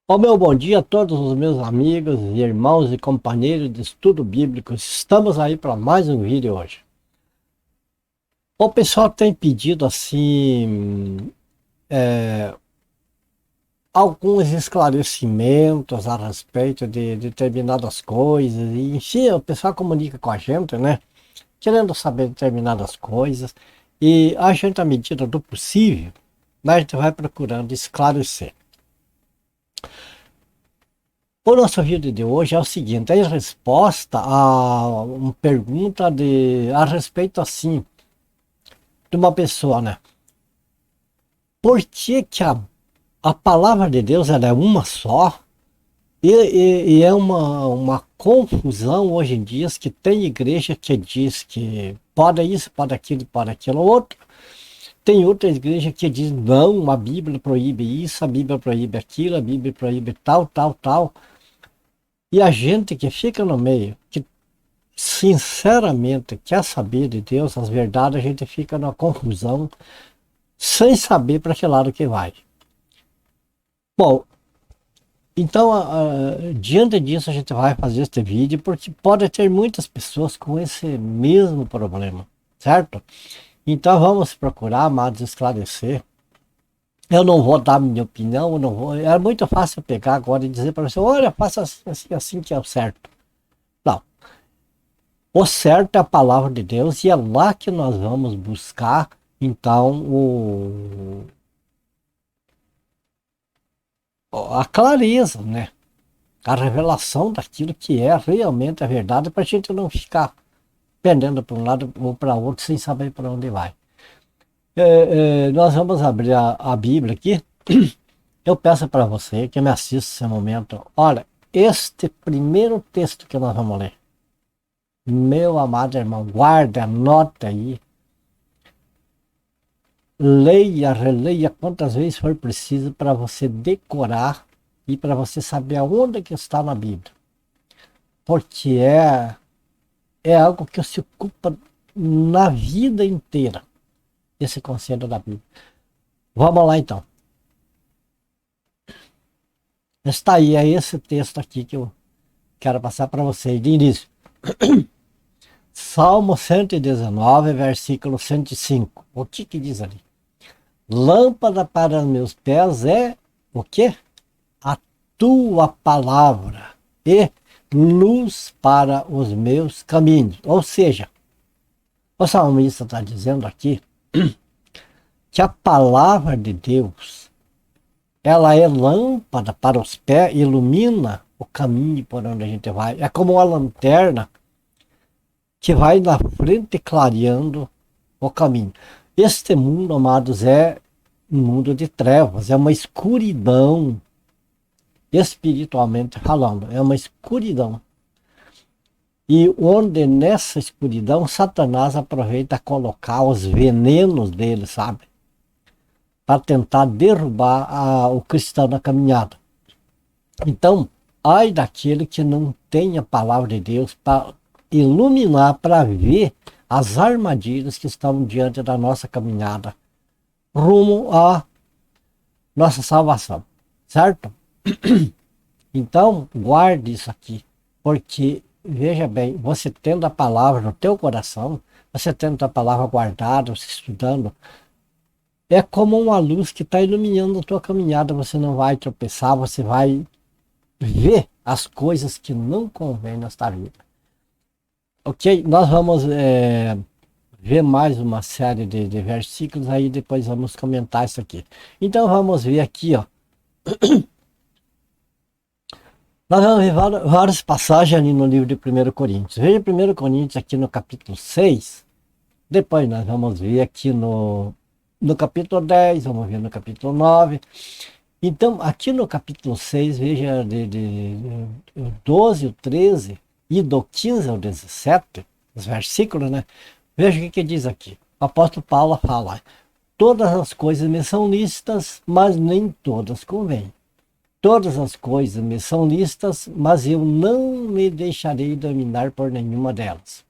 Ó, meu bom dia a todos os meus amigos, irmãos e companheiros de estudo bíblico. Estamos aí para mais um vídeo hoje. O pessoal tem pedido assim alguns esclarecimentos a respeito de determinadas coisas e enfim, o pessoal comunica com a gente, né? Querendo saber determinadas coisas e a gente, à medida do possível, a gente vai procurando esclarecer. O nosso vídeo de hoje é o seguinte, é em resposta a uma pergunta a respeito assim, de uma pessoa, né? Por que que a palavra de Deus ela é uma só? E é uma confusão hoje em dia que tem igreja que diz que pode isso, pode aquilo, pode aquilo outro. Tem outra igreja que diz não, a Bíblia proíbe isso, a Bíblia proíbe aquilo, a Bíblia proíbe tal, tal, tal. E a gente que fica no meio, que sinceramente quer saber de Deus, as verdades, a gente fica na confusão, sem saber para que lado que vai. Bom, então, diante disso, a gente vai fazer este vídeo, porque pode ter muitas pessoas com esse mesmo problema, certo? Então, vamos procurar, amados, esclarecer. Eu não vou dar minha opinião, eu não vou. É muito fácil pegar agora e dizer para você: olha, faça assim, assim, assim que é o certo. Não. O certo é a palavra de Deus e é lá que nós vamos buscar, então, a clareza, né? A revelação daquilo que é realmente a verdade, para a gente não ficar pendendo para um lado ou para outro sem saber para onde vai. Nós vamos abrir a Bíblia aqui. Eu peço para você que me assista esse momento. Olha, este primeiro texto que nós vamos ler, meu amado irmão, guarda, anota aí. Leia, releia quantas vezes for preciso para você decorar e para você saber aonde que está na Bíblia. Porque é algo que se ocupa na vida inteira, esse conselho da Bíblia. Vamos lá então. Está aí, é esse texto aqui que eu quero passar para vocês de início. Salmo 119, versículo 105. O que que diz ali? Lâmpada para meus pés é o quê? A tua palavra e luz para os meus caminhos. Ou seja, o salmista está dizendo aqui que a palavra de Deus, ela é lâmpada para os pés, ilumina o caminho por onde a gente vai. É como uma lanterna que vai na frente clareando o caminho. Este mundo, amados, é um mundo de trevas, é uma escuridão, espiritualmente falando, é uma escuridão. E onde nessa escuridão Satanás aproveita a colocar os venenos dele, sabe? Para tentar derrubar o cristão na caminhada. Então, ai daquele que não tem a palavra de Deus para iluminar, para ver as armadilhas que estão diante da nossa caminhada, rumo à nossa salvação, certo? Então, guarde isso aqui, porque, veja bem, você tendo a palavra no teu coração, você tendo a palavra guardada, você estudando, é como uma luz que está iluminando a tua caminhada, você não vai tropeçar, você vai ver as coisas que não convém nesta vida. Ok? Nós vamos ver mais uma série de versículos, aí depois vamos comentar isso aqui. Então vamos ver aqui, ó. Nós vamos ver várias passagens ali no livro de 1 Coríntios. Veja 1 Coríntios aqui no capítulo 6. Depois nós vamos ver aqui no capítulo 10, vamos ver no capítulo 9. Então, aqui no capítulo 6, veja de 12, o 13 e do 15 ao 17, os versículos, né? Veja o que diz aqui. O apóstolo Paulo fala: todas as coisas me são lícitas, mas nem todas convêm. Todas as coisas me são lícitas, mas eu não me deixarei dominar por nenhuma delas.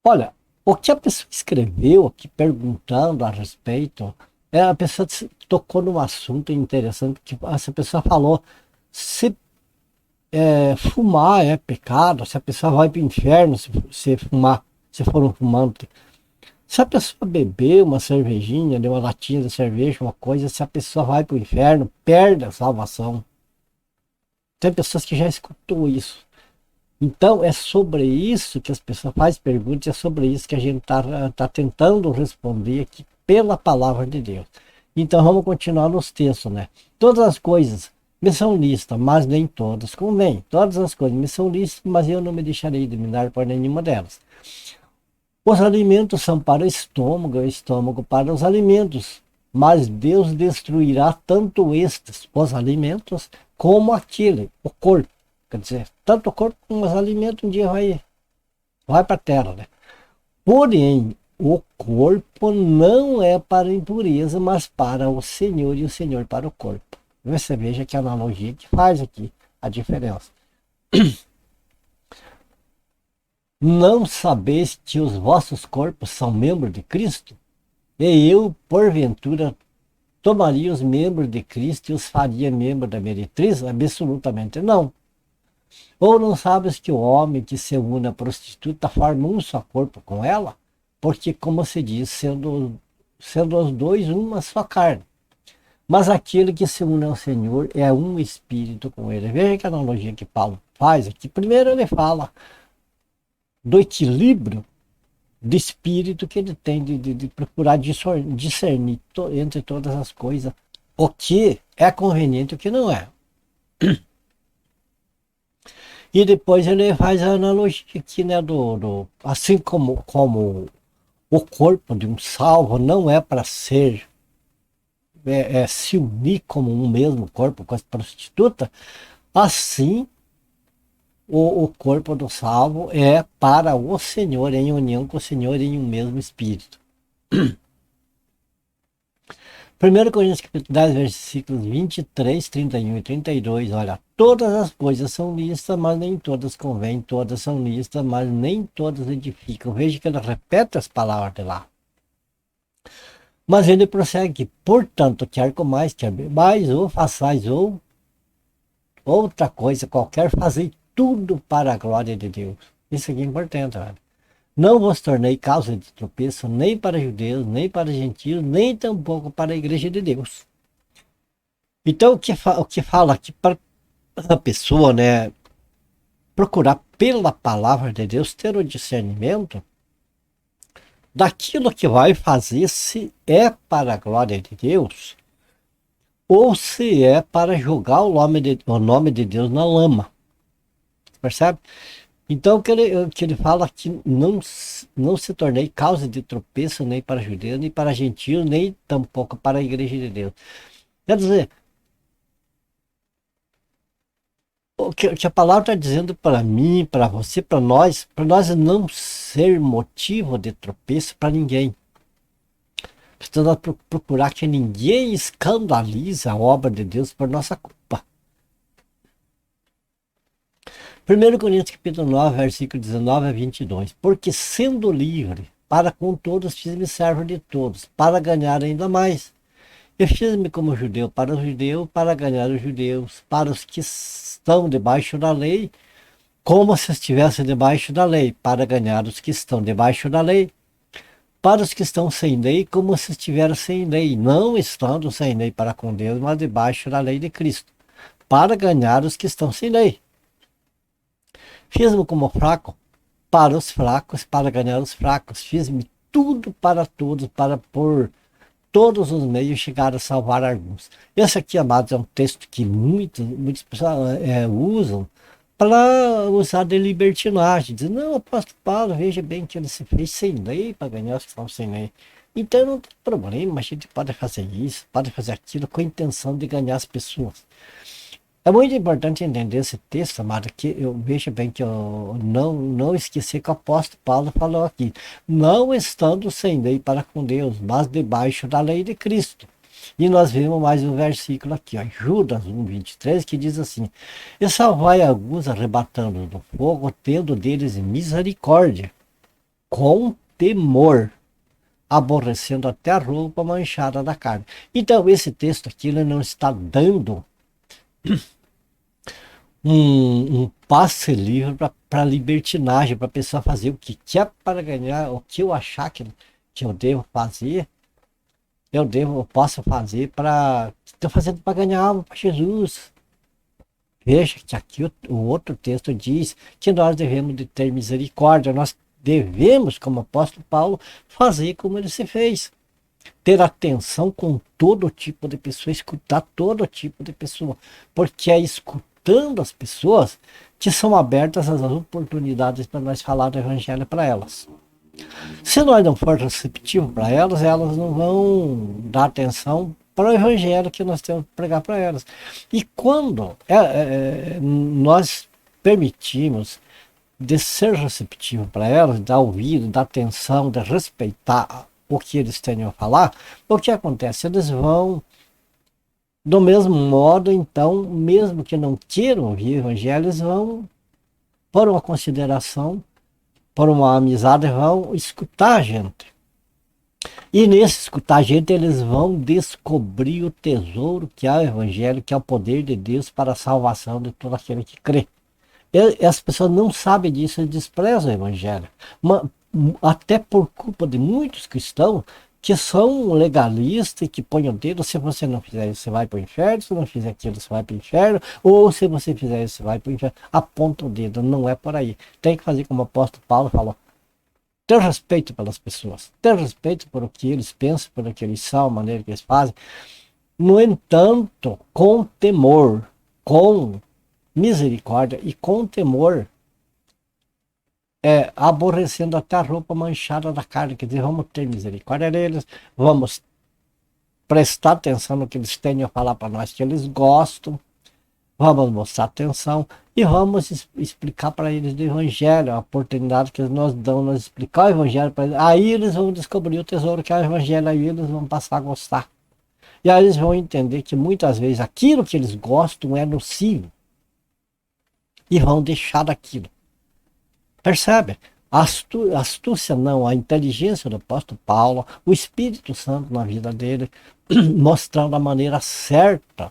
Olha, o que a pessoa escreveu aqui perguntando a respeito A pessoa tocou num assunto interessante, que essa pessoa falou, se fumar é pecado, se a pessoa vai para o inferno se fumar, se for um fumante. Se a pessoa beber uma cervejinha, uma latinha de cerveja, uma coisa, se a pessoa vai para o inferno, perde a salvação. Tem pessoas que já escutou isso. Então é sobre isso que as pessoas fazem perguntas, é sobre isso que a gente tá tentando responder aqui pela palavra de Deus. Então vamos continuar nos textos, né? Todas as coisas me são lícitas, mas nem todas convêm. Todas as coisas me são lícitas, mas eu não me deixarei dominar por nenhuma delas. Os alimentos são para o estômago para os alimentos, mas Deus destruirá tanto estes, os alimentos, como aquele, o corpo. Quer dizer, tanto o corpo como os alimentos um dia vai para a terra, né? Porém, o corpo não é para a impureza, mas para o Senhor, e o Senhor para o corpo. Você veja que analogia que faz aqui a diferença. Não sabeis que os vossos corpos são membros de Cristo? E eu, porventura, tomaria os membros de Cristo e os faria membros da meretriz? Absolutamente não. Ou não sabes que o homem que se une à prostituta forma um só corpo com ela? Porque, como se diz, sendo os dois uma só carne. Mas aquele que se une ao Senhor é um espírito com ele. Veja que analogia que Paulo faz aqui. Primeiro ele fala do equilíbrio de espírito que ele tem de procurar discernir entre todas as coisas o que é conveniente e o que não é. E depois ele faz a analogia aqui, né, assim como o corpo de um salvo não é para ser se unir como um mesmo corpo com a prostituta, assim o corpo do salvo é para o Senhor, em união com o Senhor, em um mesmo espírito. 1 Coríntios capítulo 10, versículos 23, 31 e 32, olha, todas as coisas são lícitas, mas nem todas convêm, todas são lícitas, mas nem todas edificam. Veja que ele repete as palavras de lá. Mas ele prossegue, portanto, quer comais, quer bebais, ou façais, ou outra coisa qualquer, fazei tudo para a glória de Deus. Isso aqui é importante, velho. Não vos tornei causa de tropeço, nem para judeus, nem para gentios, nem tampouco para a igreja de Deus. Então, o que fala aqui para a pessoa, né, procurar pela palavra de Deus, ter o discernimento daquilo que vai fazer, se é para a glória de Deus, ou se é para jogar o nome de Deus na lama. Percebe? Então, o que ele fala que não se tornei causa de tropeço nem para judeus, nem para gentios, nem tampouco para a igreja de Deus. Quer dizer, o que a palavra está dizendo para mim, para você, para nós não ser motivo de tropeço para ninguém. Precisamos procurar que ninguém escandalize a obra de Deus por nossa culpa. 1 Coríntios capítulo 9, versículo 19 a 22. Porque sendo livre, para com todos fiz-me servo de todos, para ganhar ainda mais. Eu fiz-me como judeu para os judeus, para ganhar os judeus, para os que estão debaixo da lei, como se estivessem debaixo da lei, para ganhar os que estão debaixo da lei, para os que estão sem lei, como se estivessem sem lei, não estando sem lei para com Deus, mas debaixo da lei de Cristo, para ganhar os que estão sem lei. Fiz-me como fraco para os fracos, para ganhar os fracos. Fiz-me tudo para todos, para por todos os meios chegar a salvar alguns. Esse aqui, amados, é um texto que muitas pessoas usam para usar de libertinagem. Dizer, não, apóstolo Paulo, veja bem que ele se fez sem lei para ganhar os que estão sem lei. Então não tem problema, a gente pode fazer isso, pode fazer aquilo com a intenção de ganhar as pessoas. É muito importante entender esse texto, amado, que eu vejo bem que eu não esqueci que o apóstolo Paulo falou aqui. Não estando sem lei para com Deus, mas debaixo da lei de Cristo. E nós vemos mais um versículo aqui, ó, Judas 1:23, que diz assim: e salvai alguns arrebatando do fogo, tendo deles misericórdia, com temor, aborrecendo até a roupa manchada da carne. Então, esse texto aqui ele não está dando um passe livre para libertinagem, para a pessoa fazer o que quer para ganhar, o que eu achar que eu devo fazer, eu posso fazer para. Estou fazendo para ganhar alma para Jesus. Veja que aqui o outro texto diz que nós devemos de ter misericórdia, nós devemos, como apóstolo Paulo, fazer como ele se fez. Ter atenção com todo tipo de pessoa, escutar todo tipo de pessoa, porque é escutando as pessoas que são abertas as oportunidades para nós falar do evangelho para elas. Se nós não formos receptivos para elas, elas não vão dar atenção para o evangelho que nós temos que pregar para elas. E quando nós permitimos de ser receptivo para elas, dar ouvido, dar atenção, de respeitar o que eles tenham a falar, o que acontece? Eles vão, do mesmo modo, então, mesmo que não queiram ouvir o evangelho, eles vão, por uma consideração, por uma amizade, vão escutar a gente. E nesse escutar a gente, eles vão descobrir o tesouro que é o evangelho, que é o poder de Deus para a salvação de todo aquele que crê. E as pessoas não sabem disso, eles desprezam o evangelho. Até por culpa de muitos cristãos que são legalistas e que põem o dedo, se você não fizer isso, você vai para o inferno, se não fizer aquilo, você vai para o inferno, ou se você fizer isso, você vai para o inferno. Aponta o dedo, não é por aí. Tem que fazer como o apóstolo Paulo falou. Ter respeito pelas pessoas, ter respeito por o que eles pensam, por o que eles são, a maneira que eles fazem. No entanto, com temor, com misericórdia e com temor, aborrecendo até a roupa manchada da carne, quer dizer, vamos ter misericórdia deles, vamos prestar atenção no que eles têm a falar para nós, que eles gostam, vamos mostrar atenção e vamos explicar para eles do evangelho, a oportunidade que nós damos, nós explicar o evangelho para eles, aí eles vão descobrir o tesouro que é o evangelho, aí eles vão passar a gostar. E aí eles vão entender que muitas vezes aquilo que eles gostam é nocivo e vão deixar daquilo. Percebe? A astúcia não, a inteligência do apóstolo Paulo, o Espírito Santo na vida dele, mostrando a maneira certa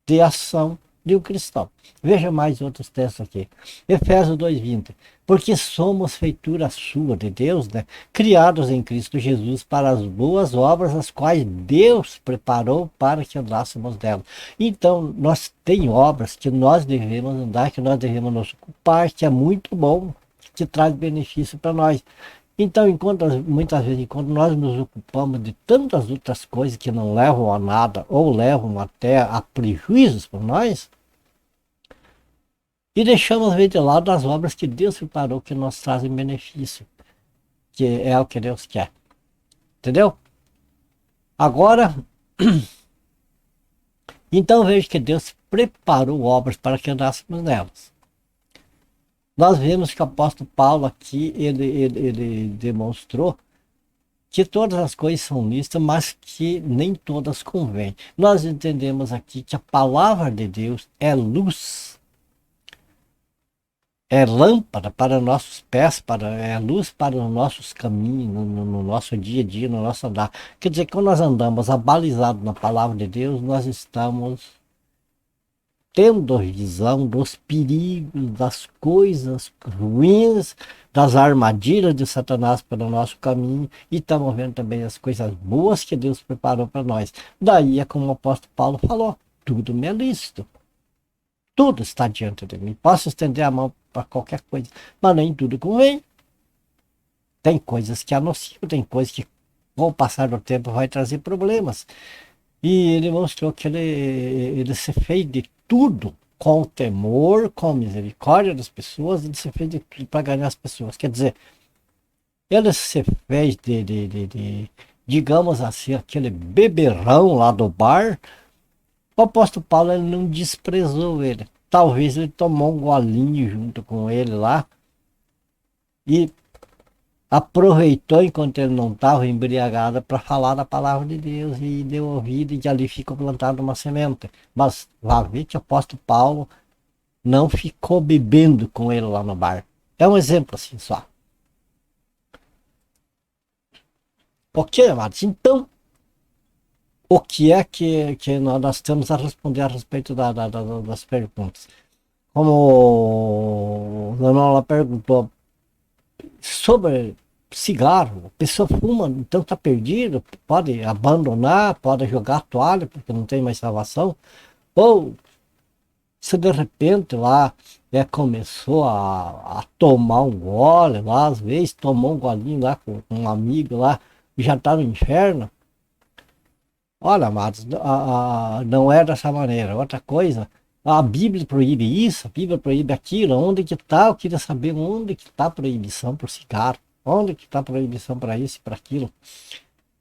de ação de um cristão. Veja mais outros textos aqui. Efésios 2:20. Porque somos feitura sua, de Deus, né? Criados em Cristo Jesus para as boas obras, as quais Deus preparou para que andássemos delas. Então, nós temos obras que nós devemos andar, que nós devemos nos ocupar, que é muito bom, que traz benefício para nós. Então, muitas vezes, enquanto nós nos ocupamos de tantas outras coisas que não levam a nada, ou levam até a prejuízos para nós, e deixamos de lado as obras que Deus preparou, que nos trazem benefício, que é o que Deus quer. Entendeu? Agora, então vejo que Deus preparou obras para que andássemos nelas. Nós vemos que o apóstolo Paulo aqui, ele demonstrou que todas as coisas são listas, mas que nem todas convêm. Nós entendemos aqui que a palavra de Deus é luz, é lâmpada para nossos pés, é luz para os nossos caminhos, no nosso dia a dia, no nosso andar. Quer dizer, quando nós andamos abalizados na palavra de Deus, nós estamos tendo visão dos perigos, das coisas ruins, das armadilhas de Satanás pelo nosso caminho, e estamos vendo também as coisas boas que Deus preparou para nós. Daí é como o apóstolo Paulo falou, tudo me é lícito. Tudo está diante de mim. Posso estender a mão para qualquer coisa, mas nem tudo convém. Tem coisas que é nocivo, tem coisas que com o passar do tempo vai trazer problemas. E ele mostrou que ele se fez de tudo com temor, com misericórdia das pessoas, ele se fez de tudo para ganhar as pessoas. Quer dizer, ele se fez digamos assim, aquele beberrão lá do bar. O apóstolo Paulo ele não desprezou ele. Talvez ele tomou um golinho junto com ele lá e aproveitou enquanto ele não estava embriagado para falar da palavra de Deus e deu ouvido e ali ficou plantada uma semente. Mas vá ver que o apóstolo Paulo não ficou bebendo com ele lá no bar. É um exemplo assim só. Ok, amados? Então, o que é que nós temos a responder a respeito das perguntas? Como a Dona perguntou sobre cigarro, a pessoa fuma, então está perdido, pode abandonar, pode jogar a toalha, porque não tem mais salvação, ou se de repente lá começou a tomar um gole lá, às vezes tomou um golinho lá com um amigo lá, e já está no inferno. Olha, amados, não é dessa maneira. Outra coisa, a Bíblia proíbe isso, a Bíblia proíbe aquilo. Onde que está? Eu queria saber onde que está a proibição para o cigarro. Onde que está a proibição para isso e para aquilo.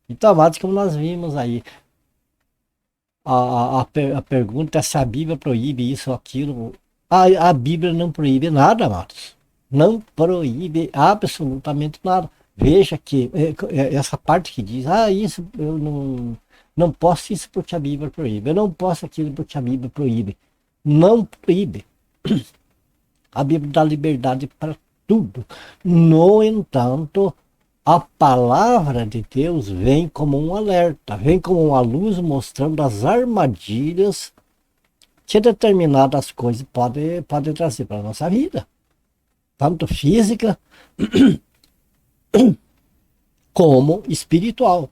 Então, amados, como nós vimos aí, a pergunta é se a Bíblia proíbe isso ou aquilo. A Bíblia não proíbe nada, amados. Não proíbe absolutamente nada. Veja que essa parte que diz, isso eu não posso isso porque a Bíblia proíbe. Eu não posso aquilo porque a Bíblia proíbe. Não proíbe. A Bíblia dá liberdade para tudo. No entanto, a palavra de Deus vem como um alerta, vem como uma luz mostrando as armadilhas que determinadas coisas podem trazer para a nossa vida. Tanto física como espiritual.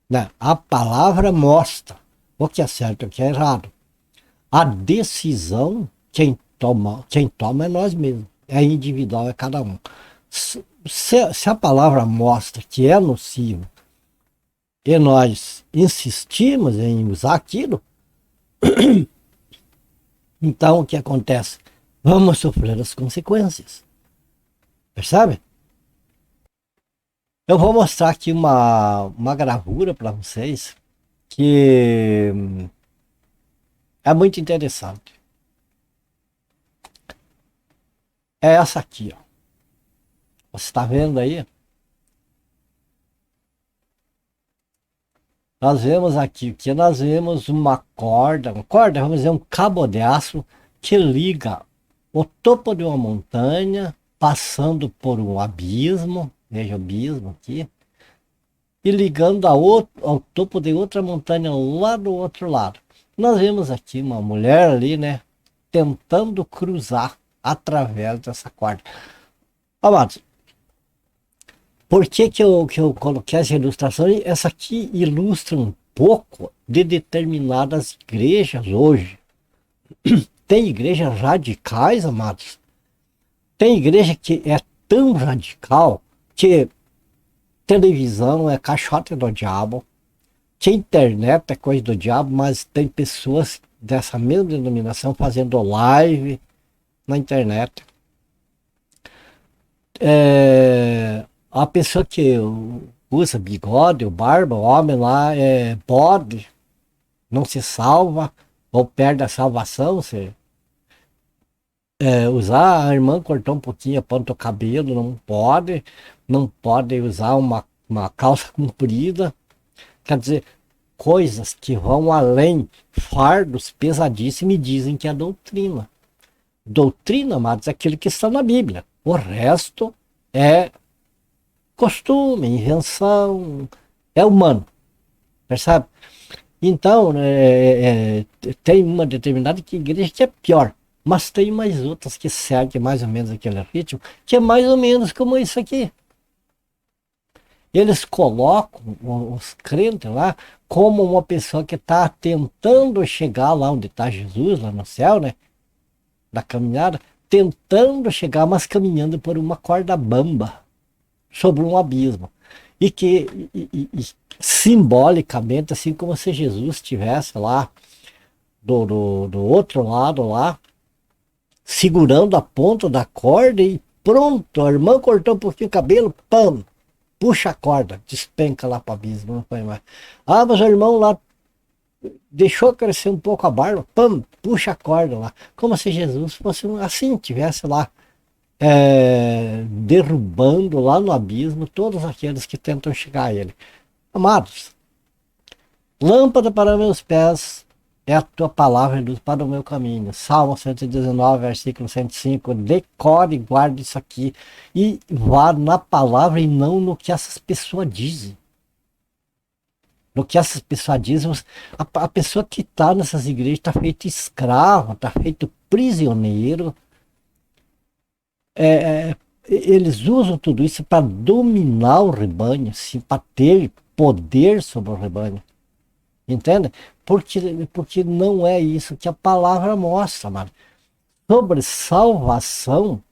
Né? A palavra mostra o que é certo e o que é errado. A decisão, quem toma é nós mesmos. É individual, é cada um. Se a palavra mostra que é nocivo e nós insistimos em usar aquilo, então o que acontece? Vamos sofrer as consequências. Percebe? Eu vou mostrar aqui uma gravura para vocês que é muito interessante. É essa aqui, ó. Você está vendo aí? Nós vemos aqui que nós vemos uma corda, vamos dizer, um cabo de aço que liga o topo de uma montanha, passando por um abismo, veja o abismo aqui, e ligando ao topo de outra montanha lá do outro lado. Nós vemos aqui uma mulher ali, né, tentando cruzar através dessa corda. Amados, por que eu coloquei essa ilustração? Essa aqui ilustra um pouco de determinadas igrejas hoje. Tem igrejas radicais, amados. Tem igreja que é tão radical que televisão é caixote do diabo, que internet é coisa do diabo, mas tem pessoas dessa mesma denominação fazendo live na internet. A pessoa que usa bigode, o barba, o homem lá pode, não se salva, ou perde a salvação, se usar, a irmã cortou um pouquinho a ponta do cabelo, não pode usar uma calça comprida, quer dizer, coisas que vão além, fardos pesadíssimos, e dizem que é doutrina. Doutrina, amados, é aquilo que está na Bíblia. O resto é costume, invenção, é humano, percebe? Então, tem uma determinada igreja que é pior, mas tem mais outras que seguem mais ou menos aquele ritmo, que é mais ou menos como isso aqui. Eles colocam os crentes lá como uma pessoa que está tentando chegar lá onde está Jesus, lá no céu, né? Da caminhada, tentando chegar, mas caminhando por uma corda bamba, sobre um abismo. E que simbolicamente, assim como se Jesus estivesse lá do outro lado lá, segurando a ponta da corda e pronto, a irmã cortou um pouquinho o cabelo, pam, puxa a corda, despenca lá para o abismo, não foi mais. Mas o irmão lá deixou crescer um pouco a barba, pam, puxa a corda lá, como se Jesus fosse assim, tivesse lá derrubando lá no abismo todos aqueles que tentam chegar a ele. Amados, lâmpada para meus pés é a tua palavra e luz para o meu caminho. Salmo 119, versículo 105. Decore e guarde isso aqui e vá na palavra e não no que essas pessoas dizem. no que essas pessoas dizem, a pessoa que está nessas igrejas está feito escravo, está feito prisioneiro. Eles usam tudo isso para dominar o rebanho, assim, para ter poder sobre o rebanho. Entende? Porque não é isso que a palavra mostra, mano. Sobre salvação,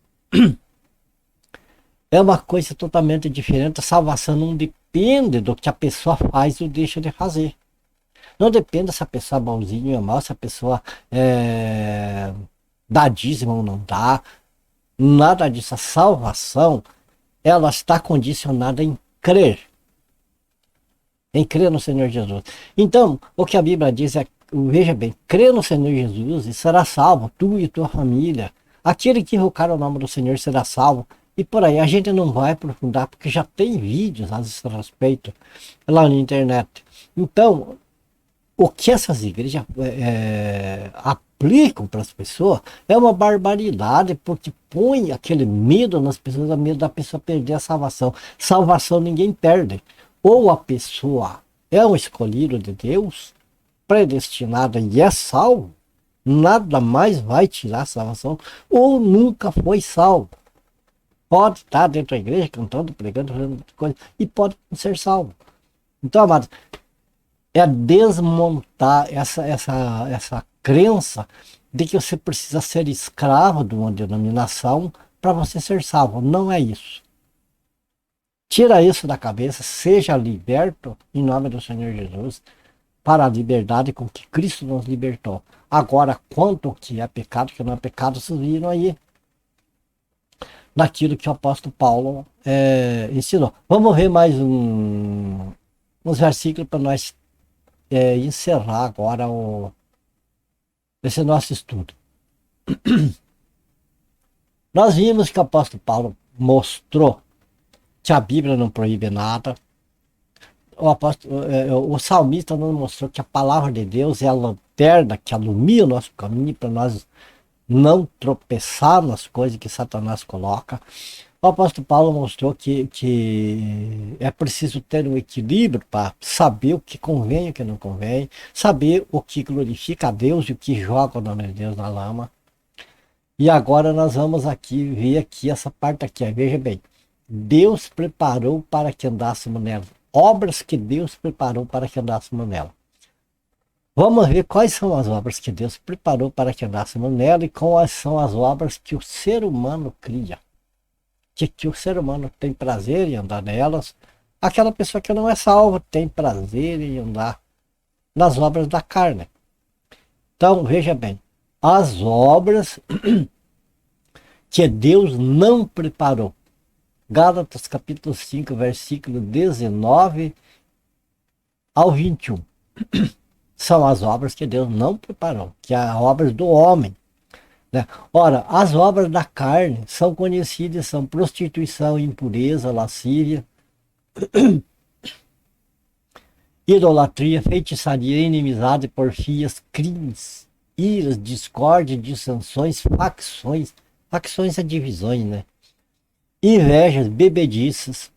é uma coisa totalmente diferente. A salvação não depende do que a pessoa faz ou deixa de fazer. Não depende se a pessoa é bonzinha ou mal, se a pessoa dá dízimo ou não dá. Nada disso. A salvação, ela está condicionada em crer. Em crer no Senhor Jesus. Então, o que a Bíblia diz é, veja bem, crê no Senhor Jesus e será salvo, tu e tua família. Aquele que invocar o nome do Senhor será salvo. E por aí, a gente não vai aprofundar, porque já tem vídeos a esse respeito lá na internet. Então, o que essas igrejas aplicam para as pessoas é uma barbaridade, porque põe aquele medo nas pessoas, a medo da pessoa perder a salvação. Salvação ninguém perde. Ou a pessoa é um escolhido de Deus, predestinada e é salvo, nada mais vai tirar a salvação, ou nunca foi salvo. Pode estar dentro da igreja, cantando, pregando, fazendo coisa, e pode não ser salvo. Então, amados, é desmontar essa crença de que você precisa ser escravo de uma denominação para você ser salvo. Não é isso. Tira isso da cabeça, seja liberto em nome do Senhor Jesus para a liberdade com que Cristo nos libertou. Agora, quanto ao que é pecado, que não é pecado, vocês viram aí naquilo que o apóstolo Paulo ensinou. Vamos ver mais uns versículos para nós encerrar agora esse nosso estudo. Nós vimos que o apóstolo Paulo mostrou que a Bíblia não proíbe nada. O salmista nos mostrou que a palavra de Deus é a lanterna que alumia o nosso caminho para nós não tropeçar nas coisas que Satanás coloca. O apóstolo Paulo mostrou que é preciso ter um equilíbrio para saber o que convém e o que não convém, saber o que glorifica a Deus e o que joga o nome de Deus na lama. E agora nós vamos aqui ver aqui essa parte aqui. Veja bem, Deus preparou para que andássemos nela. Obras que Deus preparou para que andássemos nela. Vamos ver quais são as obras que Deus preparou para que andássemos nela e quais são as obras que o ser humano cria. Que o ser humano tem prazer em andar nelas. Aquela pessoa que não é salva tem prazer em andar nas obras da carne. Então, veja bem, as obras que Deus não preparou. Gálatas capítulo 5, versículo 19 ao 21. São as obras que Deus não preparou, que é as obras do homem. Né? Ora, as obras da carne são conhecidas, são prostituição, impureza, lascívia, idolatria, feitiçaria, inimizade, porfias, crimes, iras, discórdia, dissensões, facções. Facções é divisões, né? Invejas, bebediças,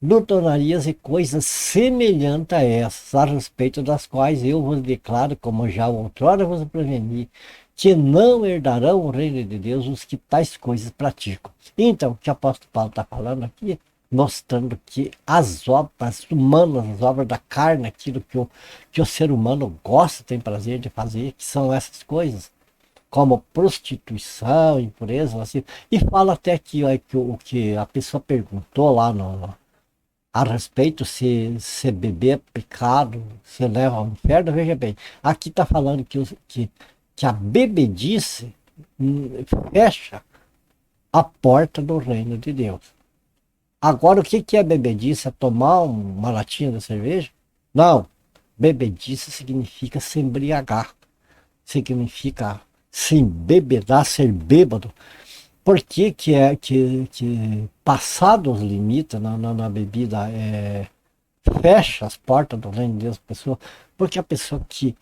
glutonarias e coisas semelhantes a essas, a respeito das quais eu vos declaro, como já outrora vos preveni, que não herdarão o reino de Deus os que tais coisas praticam. Então, o que o apóstolo Paulo está falando aqui, mostrando que as obras humanas, as obras da carne, aquilo que o ser humano gosta, tem prazer de fazer, que são essas coisas, como prostituição, impureza, assim, e fala até aqui o que a pessoa perguntou lá a respeito se beber é pecado, se leva ao inferno. Veja bem, aqui está falando que a bebedice fecha a porta do reino de Deus. Agora, o que é bebedice? É tomar uma latinha de cerveja? Não. Bebedice significa se embriagar. Significa se embebedar, ser bêbado. Por que passado os limites na bebida fecha as portas do reino de Deus da pessoa? Porque a pessoa que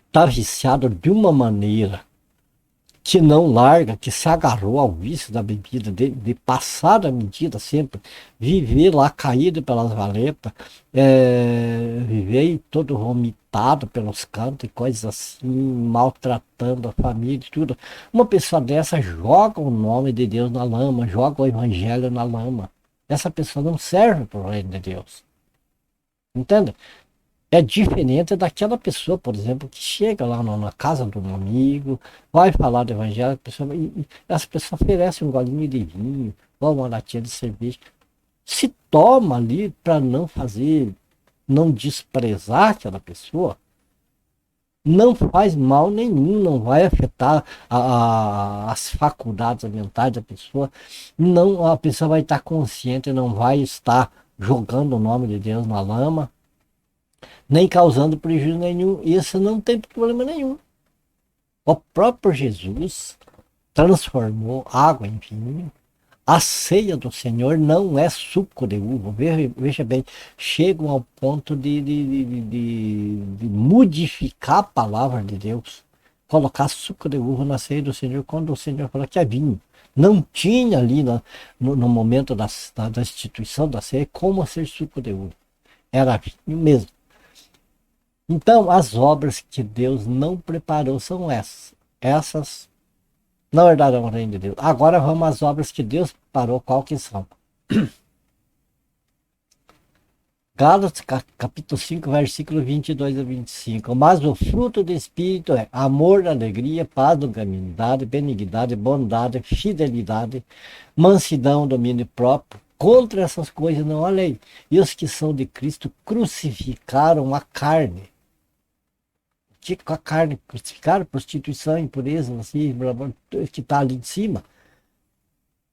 está viciada de uma maneira que não larga, que se agarrou ao vício da bebida, de passar da medida sempre, viver lá caído pelas valetas, viver todo vomitado pelos cantos e coisas assim, maltratando a família e tudo. Uma pessoa dessa joga o nome de Deus na lama, joga o evangelho na lama. Essa pessoa não serve para o reino de Deus. Entende? É diferente daquela pessoa, por exemplo, que chega lá na casa de um amigo, vai falar do evangelho, essa pessoa oferece um golinho de vinho, ou uma latinha de cerveja. Se toma ali para não fazer, não desprezar aquela pessoa, não faz mal nenhum, não vai afetar as faculdades mentais da pessoa, não, a pessoa vai estar consciente, não vai estar jogando o nome de Deus na lama, nem causando prejuízo nenhum. Isso não tem problema nenhum. O próprio Jesus transformou água em vinho. A ceia do Senhor não é suco de uva. Veja bem, chegam ao ponto de modificar a palavra de Deus. Colocar suco de uva na ceia do Senhor, quando o Senhor falou que é vinho. Não tinha ali no momento da instituição da ceia como ser suco de uva. Era vinho mesmo. Então, as obras que Deus não preparou são essas. Essas não herdarão o reino de Deus. Agora vamos às obras que Deus preparou, qual que são? Gálatas capítulo 5, versículo 22 a 25. Mas o fruto do Espírito é amor, alegria, paz, longanimidade, benignidade, bondade, fidelidade, mansidão, domínio próprio. Contra essas coisas não há lei. E os que são de Cristo crucificaram a carne. Com a carne crucificada, prostituição, impureza, assim, que está ali de cima.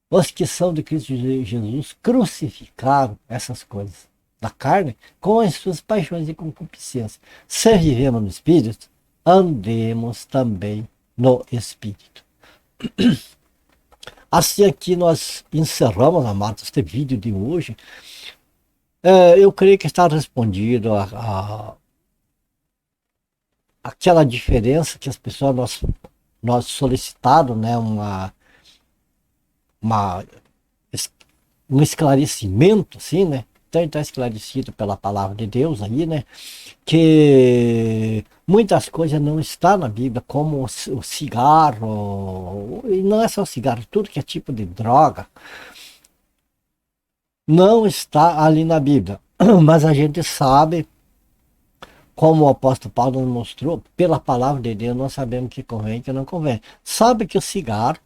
Os que são de Cristo Jesus crucificaram essas coisas da carne com as suas paixões e concupiscências. Se vivemos no Espírito, andemos também no Espírito. Assim aqui nós encerramos, amados, este vídeo de hoje. Eu creio que está respondido aquela diferença que as pessoas nós solicitaram, né, um esclarecimento, assim, né? Então está esclarecido pela palavra de Deus aí, né? Que muitas coisas não estão na Bíblia, como o cigarro, e não é só o cigarro, tudo que é tipo de droga, não está ali na Bíblia. Mas a gente sabe, como o apóstolo Paulo nos mostrou, pela palavra de Deus, nós sabemos que convém e que não convém. Sabe que o cigarro,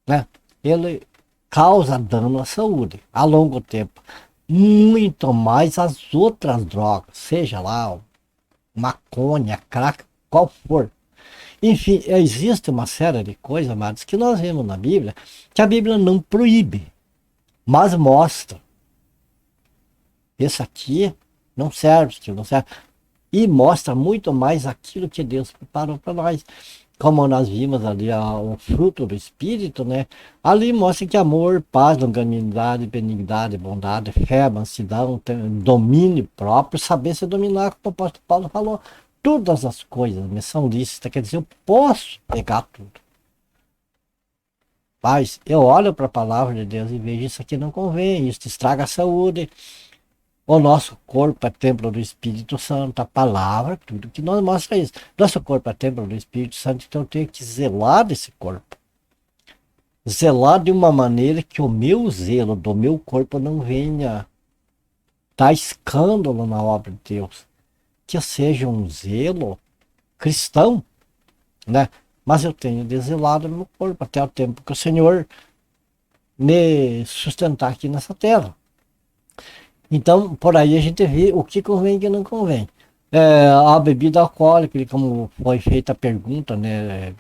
né, ele causa dano à saúde a longo tempo. Muito mais as outras drogas, seja lá maconha, crack, qual for. Enfim, existe uma série de coisas, amados, que nós vemos na Bíblia, que a Bíblia não proíbe, mas mostra. Esse aqui não serve, isso não serve. E mostra muito mais aquilo que Deus preparou para nós. Como nós vimos ali o fruto do Espírito, né? Ali mostra que amor, paz, longanimidade, benignidade, bondade, fé, mansidão, domínio próprio, saber se dominar, como o apóstolo Paulo falou. Todas as coisas me são lícitas, quer dizer, eu posso pegar tudo. Mas eu olho para a palavra de Deus e vejo isso aqui não convém, isso estraga a saúde. O nosso corpo é templo do Espírito Santo, a palavra, tudo que nós mostra isso. Nosso corpo é templo do Espírito Santo, então eu tenho que zelar desse corpo. Zelar de uma maneira que o meu zelo do meu corpo não venha dar escândalo na obra de Deus. Que seja um zelo cristão, né? Mas eu tenho de zelar do meu corpo até o tempo que o Senhor me sustentar aqui nessa terra. Então, por aí a gente vê o que convém e o que não convém. A bebida alcoólica, como foi feita a pergunta, né?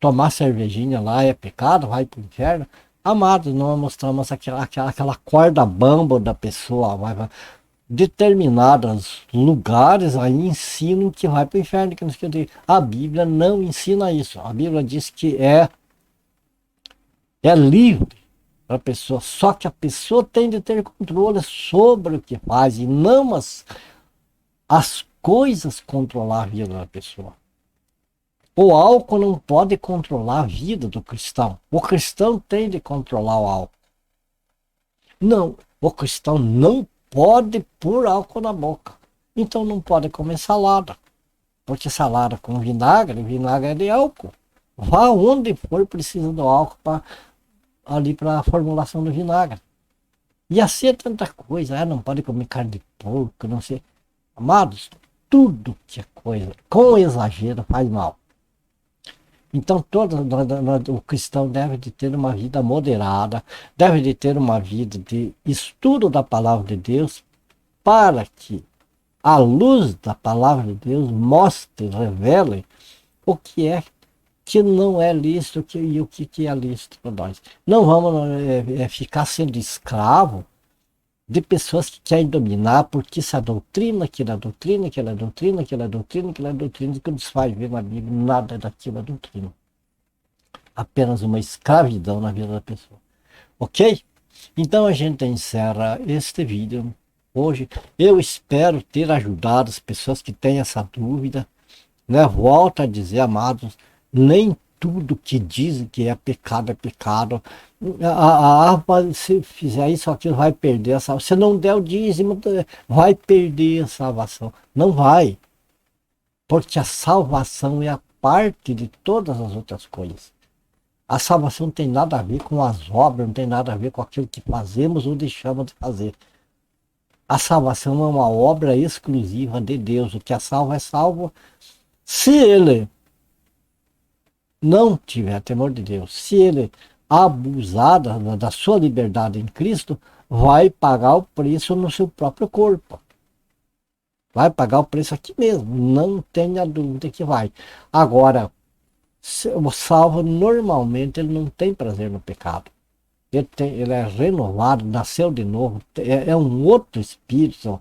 Tomar cervejinha lá é pecado, vai para o inferno. Amados, nós mostramos aquela corda bamba da pessoa, determinados lugares aí ensinam que vai para o inferno. A Bíblia não ensina isso. A Bíblia diz que é livre para a pessoa, só que a pessoa tem de ter controle sobre o que faz e não as coisas controlar a vida da pessoa. O álcool não pode controlar a vida do cristão. O cristão tem de controlar o álcool. Não, o cristão não pode pôr álcool na boca. Então não pode comer salada. Porque salada com vinagre, vinagre é de álcool. Vá onde for, precisa do álcool ali para a formulação do vinagre. E assim é tanta coisa. Não pode comer carne de porco, não sei. Amados, tudo que é coisa com exagero faz mal. Então o cristão deve de ter uma vida moderada, deve de ter uma vida de estudo da palavra de Deus, para que a luz da palavra de Deus mostre, revele o que é que não é lícito e o que é lícito para nós. Não vamos ficar sendo escravo de pessoas que querem dominar, porque essa doutrina, aquela doutrina, aquela doutrina, aquela doutrina, aquela doutrina, que nos faz ver na Bíblia, nada daquela doutrina. Apenas uma escravidão na vida da pessoa. Ok? Então a gente encerra este vídeo hoje. Eu espero ter ajudado as pessoas que têm essa dúvida. Né? Volto a dizer, amados, nem tudo que dizem que é pecado é pecado. Se fizer isso, aquilo vai perder a salvação. Se não der o dízimo, vai perder a salvação. Não vai. Porque a salvação é a parte de todas as outras coisas. A salvação não tem nada a ver com as obras, não tem nada a ver com aquilo que fazemos ou deixamos de fazer. A salvação é uma obra exclusiva de Deus. O que é salvo é salvo se ele não tiver temor de Deus. Se ele abusar da sua liberdade em Cristo, vai pagar o preço no seu próprio corpo. Vai pagar o preço aqui mesmo. Não tenha dúvida que vai. Agora, o salvo normalmente ele não tem prazer no pecado. Ele é renovado, nasceu de novo, é um outro espírito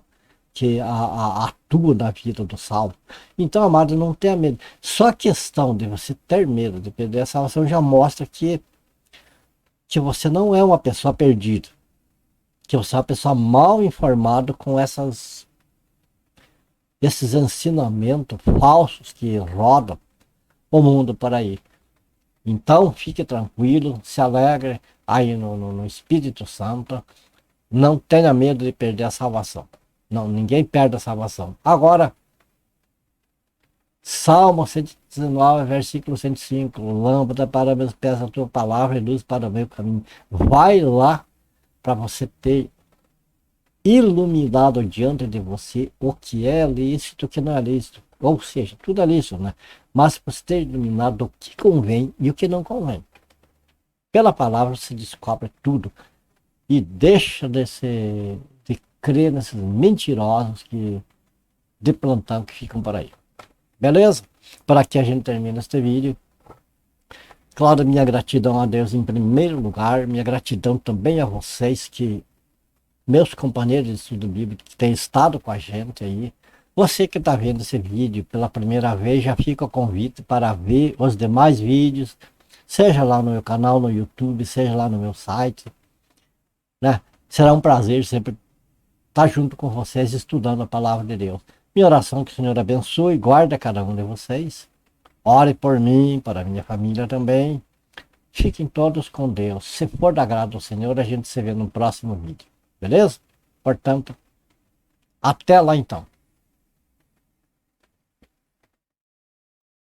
que atua na vida do salvo. Então, amado, não tenha medo. Só a questão de você ter medo de perder a salvação já mostra que você não é uma pessoa perdida, que você é uma pessoa mal informada com esses ensinamentos falsos que rodam o mundo por aí. Então, fique tranquilo, se alegre aí no Espírito Santo. Não tenha medo de perder a salvação. Não, ninguém perde a salvação. Agora, Salmo 119, versículo 105. Lâmpada para meus pés a tua palavra e luz para o meu caminho. Vai lá para você ter iluminado diante de você o que é lícito e o que não é lícito. Ou seja, tudo é lícito, né? Mas para você ter iluminado o que convém e o que não convém. Pela palavra você descobre tudo. E deixa de crer nesses mentirosos de plantão que ficam por aí. Beleza? Para que a gente termine este vídeo. Claro, minha gratidão a Deus em primeiro lugar. Minha gratidão também a vocês meus companheiros de estudo bíblico que têm estado com a gente aí. Você que está vendo esse vídeo pela primeira vez, já fica o convite para ver os demais vídeos, seja lá no meu canal no YouTube, seja lá no meu site, né? Será um prazer sempre estar junto com vocês estudando a palavra de Deus. Minha oração é que o Senhor abençoe e guarde cada um de vocês. Ore por mim, para a minha família também. Fiquem todos com Deus. Se for da graça do Senhor, a gente se vê no próximo vídeo. Beleza? Portanto, até lá então.